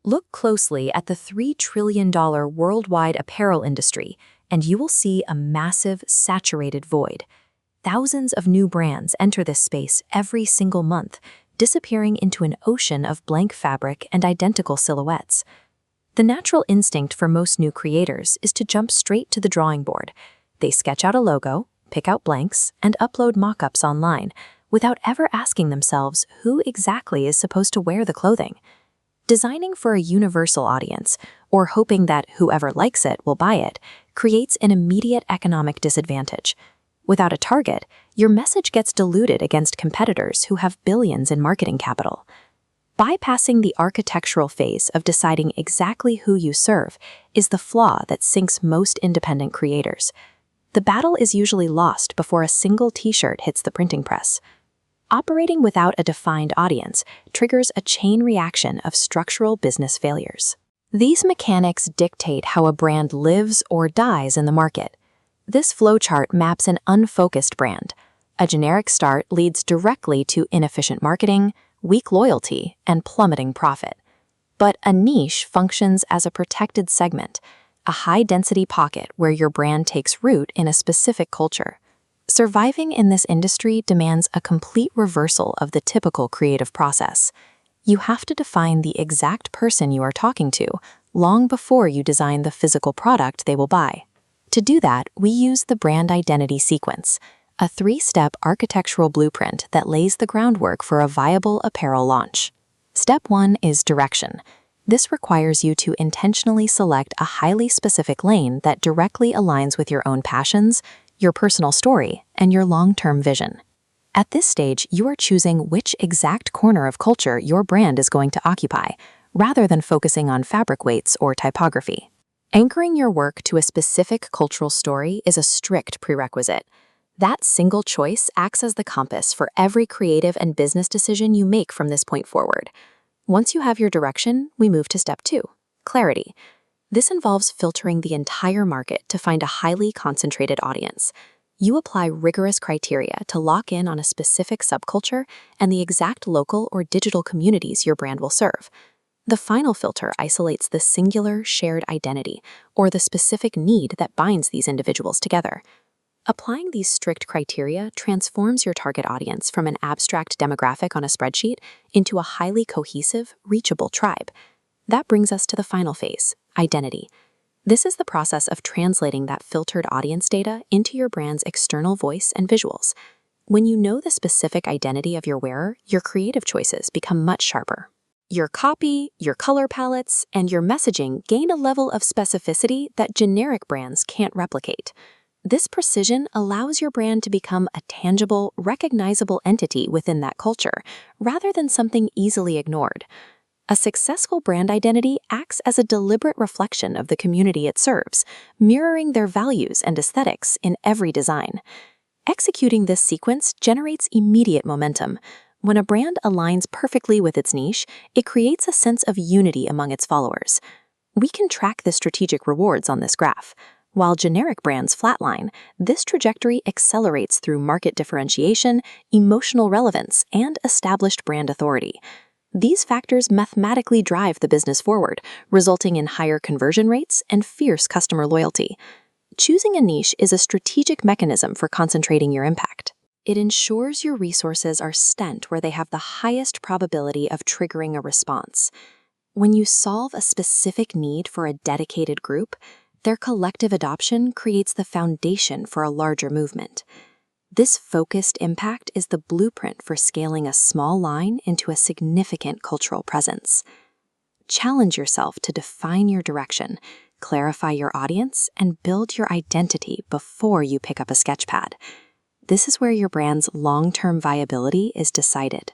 Look closely at the $3 trillion worldwide apparel industry, and you will see a massive, saturated void. Thousands of new brands enter this space every single month, disappearing into an ocean of blank fabric and identical silhouettes. The natural instinct for most new creators is to jump straight to the drawing board. They sketch out a logo, pick out blanks, and upload mock-ups online, without ever asking themselves who exactly is supposed to wear the clothing. Designing for a universal audience, or hoping that whoever likes it will buy it, creates an immediate economic disadvantage. Without a target, your message gets diluted against competitors who have billions in marketing capital. Bypassing the architectural phase of deciding exactly who you serve is the flaw that sinks most independent creators. The battle is usually lost before a single t-shirt hits the printing press. Operating without a defined audience triggers a chain reaction of structural business failures. These mechanics dictate how a brand lives or dies in the market. This flowchart maps an unfocused brand. A generic start leads directly to inefficient marketing, weak loyalty, and plummeting profit. But a niche functions as a protected segment, a high-density pocket where your brand takes root in a specific culture. Surviving in this industry demands a complete reversal of the typical creative process. You have to define the exact person you are talking to long before you design the physical product they will buy. To do that, we use the brand identity sequence, a 3-step architectural blueprint that lays the groundwork for a viable apparel launch. Step 1 is direction. This requires you to intentionally select a highly specific lane that directly aligns with your own passions, your personal story, and your long-term vision. At this stage, you are choosing which exact corner of culture your brand is going to occupy, rather than focusing on fabric weights or typography. Anchoring your work to a specific cultural story is a strict prerequisite. That single choice acts as the compass for every creative and business decision you make from this point forward. Once you have your direction, we move to step 2, clarity. This involves filtering the entire market to find a highly concentrated audience. You apply rigorous criteria to lock in on a specific subculture and the exact local or digital communities your brand will serve. The final filter isolates the singular shared identity, or the specific need that binds these individuals together. Applying these strict criteria transforms your target audience from an abstract demographic on a spreadsheet into a highly cohesive, reachable tribe. That brings us to the final phase, identity. This is the process of translating that filtered audience data into your brand's external voice and visuals. When you know the specific identity of your wearer, your creative choices become much sharper. Your copy, your color palettes, and your messaging gain a level of specificity that generic brands can't replicate. This precision allows your brand to become a tangible, recognizable entity within that culture, rather than something easily ignored. A successful brand identity acts as a deliberate reflection of the community it serves, mirroring their values and aesthetics in every design. Executing this sequence generates immediate momentum. When a brand aligns perfectly with its niche, it creates a sense of unity among its followers. We can track the strategic rewards on this graph. While generic brands flatline, this trajectory accelerates through market differentiation, emotional relevance, and established brand authority. These factors mathematically drive the business forward, resulting in higher conversion rates and fierce customer loyalty. Choosing a niche is a strategic mechanism for concentrating your impact. It ensures your resources are spent where they have the highest probability of triggering a response. When you solve a specific need for a dedicated group, their collective adoption creates the foundation for a larger movement. This focused impact is the blueprint for scaling a small line into a significant cultural presence. Challenge yourself to define your direction, clarify your audience, and build your identity before you pick up a sketchpad. This is where your brand's long-term viability is decided.